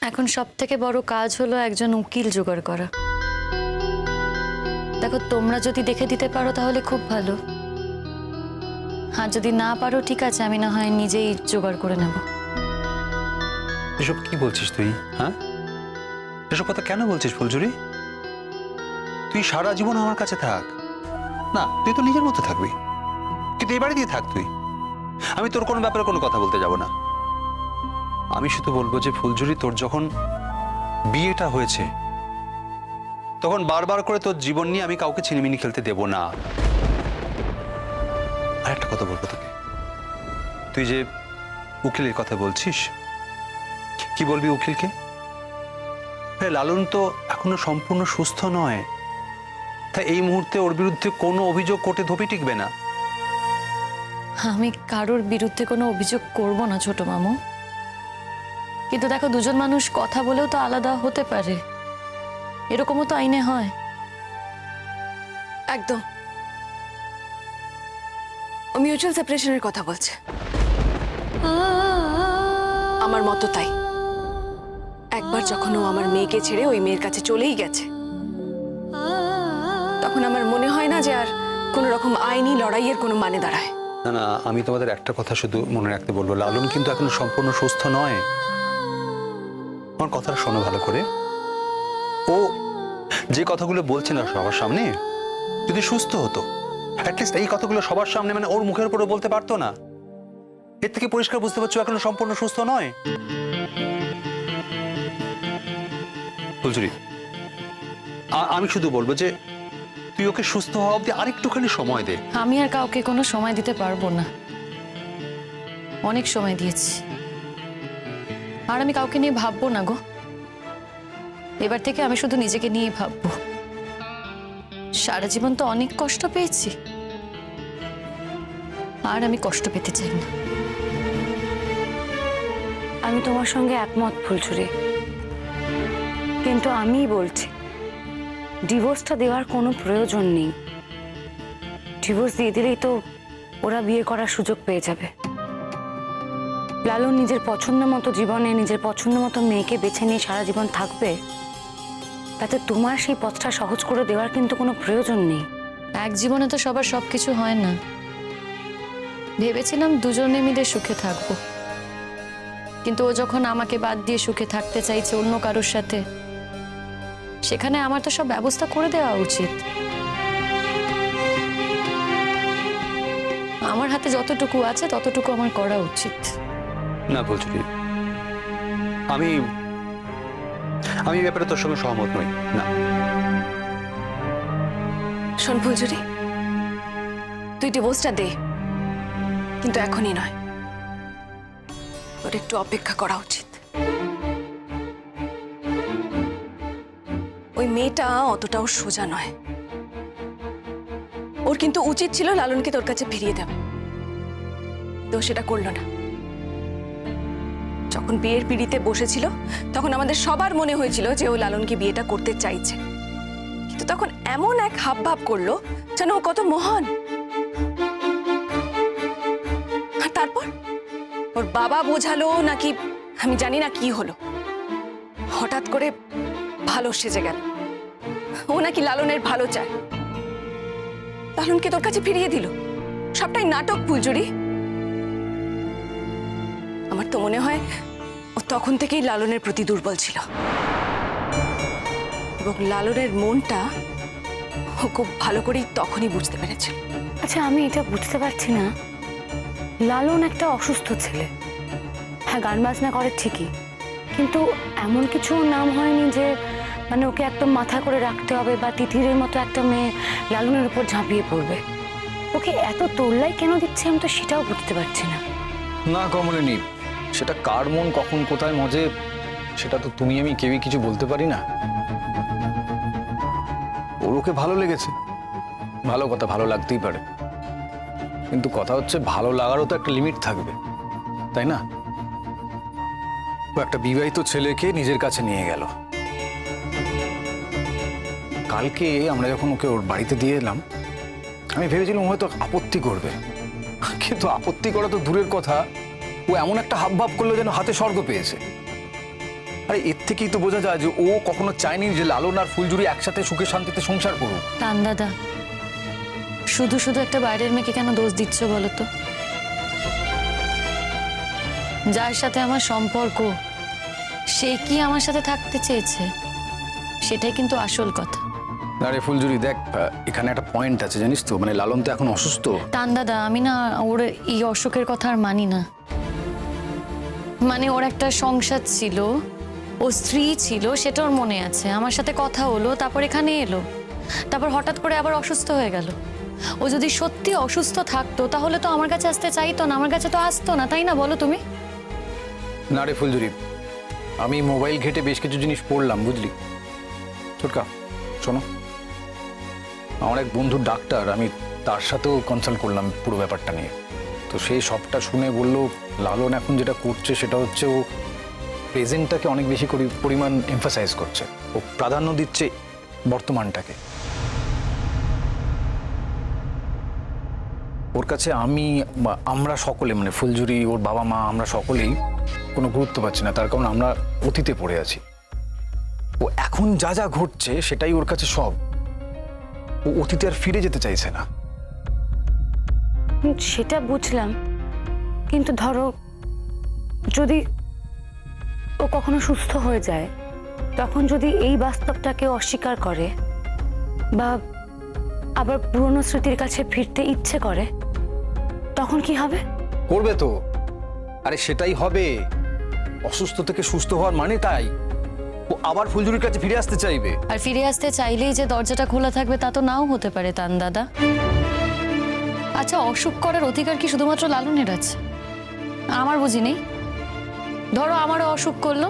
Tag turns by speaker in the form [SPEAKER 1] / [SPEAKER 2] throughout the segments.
[SPEAKER 1] এখন সবথেকে বড় কাজ হলো একজন উকিল জোগাড় করা। দেখো, তোমরা যদি দেখে দিতে পারো তাহলে খুব ভালো। হ্যাঁ, যদি না পারো ঠিক আছে, আমি না হয় নিজেই জোগাড় করে নেব।
[SPEAKER 2] এসব কি বলছিস তুই? হ্যাঁ, এসব কথা কেন বলছিস ফুলঝুরি? তুই সারা জীবন আমার কাছে থাক না, তুই তো নিজের মতো থাকবি, কিন্তু এই বাড়ি দিয়ে থাক তুই। আমি তোর কোনো ব্যাপারে কোনো কথা বলতে যাব না। আমি শুধু বলবো যে ফুলঝুরি, তোর যখন বিয়েটা হয়েছে তখন বারবার করে তোর জীবন নিয়ে আমি কাউকে ছিনিমিনি খেলতে দেব না। আর একটা কথা বলবো তোকে, তুই যে উকিলের কথা বলছিস, কি বলবি উকিলকে? লালন তো এখনো সম্পূর্ণ সুস্থ নয়, তাই এই মুহূর্তে ওর বিরুদ্ধে কোনো অভিযোগ কোর্টে ধোপে টিকবে না।
[SPEAKER 1] আমি কারোর বিরুদ্ধে কোনো অভিযোগ করব না ছোট মামু, কিন্তু দেখো, দুজন মানুষ কথা বলেও তো আলাদা হতে পারে, এরকমও তো আইনে হয়।
[SPEAKER 3] একদম, ও মিউচুয়াল সেপারেশনের কথা বলছে। আমার মতো তাই। একবার যখন ও আমার মেয়েকে ছেড়ে ওই মেয়ের কাছে চলেই গেছে, তখন আমার মনে হয় না যে আর কোনো রকম আইনি লড়াইয়ের কোনো মানে দাঁড়ায়।
[SPEAKER 2] না না, আমি তোমাদের একটা কথা শুধু মনে রাখতে বলবো, লালন কিন্তু এখনো সম্পূর্ণ সুস্থ নয়। আমার কথাটা শোনো ভালো করে। ও যে কথাগুলো বলছে না সবার সামনে, যদি সুস্থ হতো অ্যাটলিস্ট এই কথাগুলো সবার সামনে মানে ওর মুখের উপরে বলতে পারতো না। এর থেকে পরিষ্কার বুঝতে পারছো এখনো সম্পূর্ণ সুস্থ নয়। ফুলঝুরি, আমি শুধু বলবো যে তুই ওকে সুস্থ হওয়া অব্দি আরেকটুখানি সময় দে।
[SPEAKER 1] আমি আর কাউকে কোনো সময় দিতে পারবো না, অনেক সময় দিয়েছি। আর আমি কাউকে নিয়ে ভাববো না গো, এবার থেকে আমি শুধু নিজেকে নিয়েই ভাববো। সারা জীবন তো অনেক কষ্ট পেয়েছি, আর আমি কষ্ট পেতে চাই না।
[SPEAKER 4] আমি তোমার সঙ্গে একমত ফুলঝুরি, কিন্তু আমি বলছি ডিভোর্সটা দেওয়ার কোনো প্রয়োজন নেই। ডিভোর্স দিয়ে দিলেই তো ওরা বিয়ে করার সুযোগ পেয়ে যাবে। লালন নিজের পছন্দ মতো জীবনে নিজের পছন্দ মতো মেয়েকে বেছে নিয়ে সারা জীবন থাকবে, তাতে তোমার সেই পথটা সহজ করে দেওয়ার কিন্তু কোনো প্রয়োজন নেই।
[SPEAKER 1] এক জীবনে তো সবার সবকিছু হয় না। ভেবেছিলাম দুজনে মিলে সুখে থাকবো, কিন্তু ও যখন আমাকে বাদ দিয়ে সুখে থাকতে চাইছে অন্য কারোর সাথে, সেখানে আমার তো সব ব্যবস্থা করে দেওয়া উচিত। আমার হাতে যতটুকু আছে ততটুকু আমার করা উচিত।
[SPEAKER 2] না ফুলঝুরি, আমি এই ব্যাপারে তোর সঙ্গে সহমত নই। না,
[SPEAKER 3] শোন ফুলঝুরি, তুই ডিভোর্সটা দে, কিন্তু এখনই নয়, তোর একটু অপেক্ষা করা উচিত। ওই মেয়েটা অতটাও সোজা নয়। ওর কিন্তু উচিত ছিল লালনকে তোর কাছে ফিরিয়ে দেওয়া, তো সেটা করলো না। যখন বিয়ের পিঁড়িতে বসেছিল তখন আমাদের সবার মনে হয়েছিল যে ও লালনকে বিয়েটা করতে চাইছে, কিন্তু তখন এমন এক হাবভাব করলো যেন ও কত মহান। আর তারপর ওর বাবা বোঝালো নাকি আমি জানি না কি হলো, হঠাৎ করে ভালো সেজে গেল। ও নাকি লালনের ভালো চায়, লালনকে তোর কাছে ফিরিয়ে দিল। সবটাই নাটক ফুলঝুরি। আমার তো মনে হয় ও তখন থেকেই লালনের প্রতি দুর্বল ছিল, এবং লালনের মনটা ও খুব ভালো করেই তখনই বুঝতে পেরেছিল।
[SPEAKER 4] আচ্ছা, আমি এটা বুঝতে পারছি না, লালন একটা অসুস্থ ছেলে, হ্যাঁ গান বাজনা করে ঠিকই, কিন্তু এমন কিছু নাম হয়নি যে মানে ওকে একদম মাথা করে রাখতে হবে বা তিতিরের মতো একটা মেয়ে লালনের উপর ঝাঁপিয়ে পড়বে। ওকে এত তোল্লাই কেন দিচ্ছে আমি তো সেটাও বুঝতে পারছি না।
[SPEAKER 5] না কমলিনী, সেটা কার মন কখন কোথায় মজে সেটা তো তুমি আমি কেউই কিছু বলতে পারি না। ওর ওকে ভালো লেগেছে, ভালো কথা, ভালো লাগতেই পারে, কিন্তু কথা হচ্ছে ভালো লাগারও তো একটা লিমিট থাকবে, তাই না? ও একটা বিবাহিত ছেলেকে নিজের কাছে নিয়ে গেল। কালকে আমরা যখন ওকে ওর বাড়িতে দিয়ে এলাম, আমি ভেবেছিলাম ও হয়তো আপত্তি করবে, কিন্তু আপত্তি করা তো দূরের কথা, ও এমন একটা হাবভাব করলো যেন হাতে স্বর্গ পেয়েছে। আরে এর থেকেই তো বোঝা যায় যে ও কখনো চায়নি যে লালন আর ফুলঝুরি একসাথে সুখে শান্তিতে সংসার করুক।
[SPEAKER 1] টান দাদা, শুধু শুধু একটা বাইরের মেয়েকে কেন দোষ দিচ্ছ বলো তো? যার সাথে আমার সম্পর্ক সে কি আমার সাথে থাকতে চেয়েছে, সেটাই কিন্তু আসল কথা।
[SPEAKER 5] আরে ফুলঝুরি দেখ, এখানে একটা পয়েন্ট আছে জানিস তো, মানে লালন তো এখন অসুস্থ।
[SPEAKER 1] টান দাদা, আমি না ওর এই অসুখের কথা আর মানি না। মানে ওর একটা সংসার ছিল, ও স্ত্রী ছিল, সেটা ওর মনে আছে। আমার সাথে কথা হলো, তারপর এখানে এলো, তারপর হঠাৎ করে আবার অসুস্থ হয়ে গেল। ও যদি সত্যি অসুস্থ থাকতো তাহলে তো আমার কাছে আসতে চাইতো না, আমার কাছে তো আসতো না, তাই না বলো তুমি?
[SPEAKER 5] না রে ফুলঝুরি, আমি মোবাইল ঘেটে বেশ কিছু জিনিস পড়লাম, বুঝলি? ছোটকা শোনো, আমার এক বন্ধু ডাক্তার, আমি তার সাথেও কনসাল্ট করলাম পুরো ব্যাপারটা নিয়ে। তো সেই সবটা শুনে বললো লালন এখন যেটা করছে সেটা হচ্ছে ও প্রেজেন্টটাকে অনেক বেশি পরিমাণ এমফাসাইজ করছে, ও প্রাধান্য দিচ্ছে বর্তমানটাকে। ওর কাছে আমরা সকলে, মানে ফুলঝুরি, ওর বাবা মা, আমরা সকলেই কোনো গুরুত্ব পাচ্ছি না, তার কারণ আমরা অতীতে পড়ে আছি। ও এখন যা যা ঘটছে সেটাই ওর কাছে সব। ও অতীতে আর ফিরে যেতে চাইছে না।
[SPEAKER 4] সেটা বুঝলাম, কিন্তু ধরো যদি ও কখনো সুস্থ হয়ে যায়, তখন যদি এই বাস্তবটাকে অস্বীকার করে বা আবার পুরনো স্মৃতির কাছে ফিরতে ইচ্ছে করে, তখন কি হবে?
[SPEAKER 5] করবে তো, আরে সেটাই হবে। অসুস্থ থেকে সুস্থ হওয়ার মানে তাই ও আবার ফুলঝুরির কাছে ফিরে আসতে চাইবে।
[SPEAKER 1] আর ফিরে আসতে চাইলেই যে দরজাটা খোলা থাকবে তা তো নাও হতে পারে টান দাদা। আচ্ছা, অসুখ করার অধিকার কি শুধুমাত্র লালনের আছে? আমার বুঝি নেই। ধরো আমারও অসুখ করলো,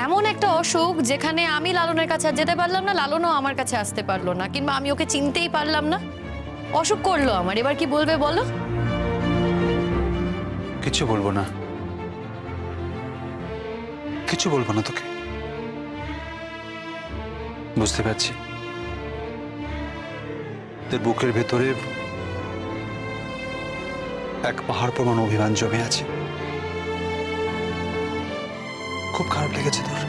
[SPEAKER 1] এমন একটা অসুখ যেখানে আমি লালনের কাছে আর যেতে পারলাম না, লালনও আমার কাছে আসতে পারলো না, কিংবা আমি ওকে চিনতেই পারলাম না। অসুখ করলো আমার, এবার কি বলবে বলো?
[SPEAKER 2] কিছু বলবো না, কিছু বলবো না তোকে। বুঝতে পারছি তোর বুকের ভেতরে এক পাহাড় প্রমাণ অভিমান জমে আছে। খুব খারাপ লেগেছে তোর,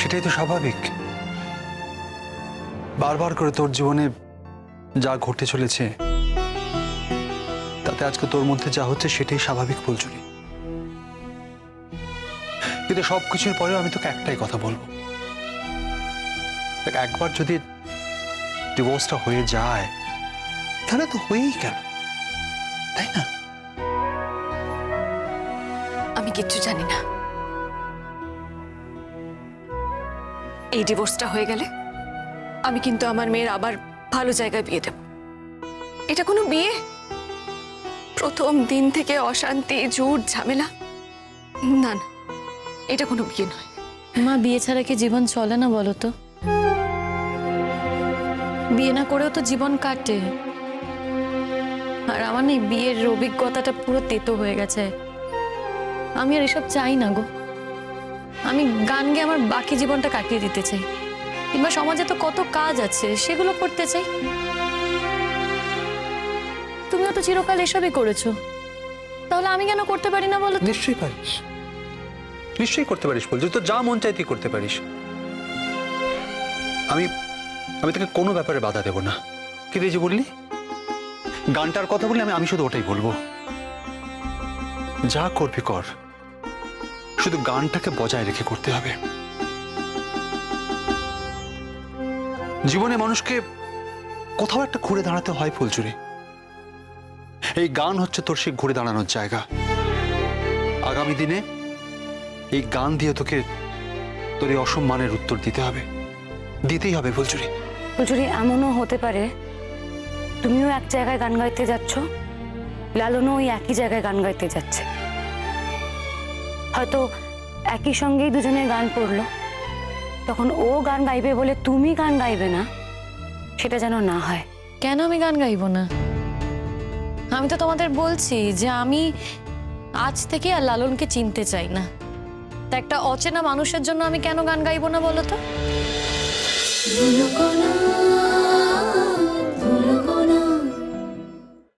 [SPEAKER 2] সেটাই তো স্বাভাবিক। বারবার করে তোর জীবনে যা ঘটে চলেছে তাতে আজকে তোর মধ্যে যা হচ্ছে সেটাই স্বাভাবিক ফুলঝুরি। কিন্তু সবকিছুর পরেও আমি তোকে একটাই কথা বলবো, দেখ, একবার যদি ডিভোর্সটা হয়ে যায় তাহলে তো হয়েই গেল, তাই না?
[SPEAKER 3] আমি কিচ্ছু জানি না। এই ডিভোর্সটা হয়ে গেলে আমি কিন্তু আমার মেয়ের আবার ভালো জায়গায় বিয়ে দেব। এটা কোনো বিয়ে? প্রথম দিন থেকে অশান্তি, ঝুট, ঝামেলা। না না, এটা কোনো বিয়ে নয়।
[SPEAKER 1] মা, বিয়ে ছাড়া কি জীবন চলে না বলো তো? বিয়ে না করেও তো জীবন কাটে। আর আমার নেই, বিয়ের অভিজ্ঞতাটা পুরো তেতো হয়ে গেছে। আমি আর এসব চাই না গো। আমি গান গেয়ে আমার বাকি জীবনটা কাটিয়ে দিতে চাই, কিংবা সমাজে তো কত কাজ আছে সেগুলো করতে চাই। তুমিও তো চিরকাল এসবই করেছো, তাহলে আমি কেন করতে পারি না বলো তো?
[SPEAKER 2] নিশ্চয়ই পারিস, নিশ্চয়ই করতে পারিস ফুলঝুরি, তো যা মন চাই তুই করতে পারিস। আমি আমি তোকে কোনো ব্যাপারে বাধা দেব না। কি রে যে বললি গানটার কথা বললি, আমি শুধু ওটাই বলবো, যা করবি কর, শুধু গানটাকে বজায় রেখে করতে হবে। জীবনে মানুষকে কোথাও একটা ঘুরে দাঁড়াতে হয় ফুলঝুরি। এই গান হচ্ছে তোর সেই ঘুরে দাঁড়ানোর জায়গা। আগামী দিনে এই গান দিয়ে তোকে তোর এই অসম্মানের উত্তর দিতে হবে, দিতেই হবে ফুলঝুরি।
[SPEAKER 4] ফুলঝুরি, এমনও হতে পারে তুমিও এক জায়গায় গান গাইতে যাচ্ছ, লালনও ওই একই জায়গায় গান গাইতে যাচ্ছে। হয়তো একই সঙ্গেই দুজনের গান পড়লো, তখন ও গান গাইবে বলে তুমি গান গাইবে না, সেটা যেন না হয়।
[SPEAKER 1] কেন আমি গান গাইবো না? আমি তো তোমাদের বলছি যে আমি আজ থেকে আর লালনকে চিনতে চাই না। তা একটা অচেনা মানুষের জন্য আমি কেন গান গাইবো না বলো তো?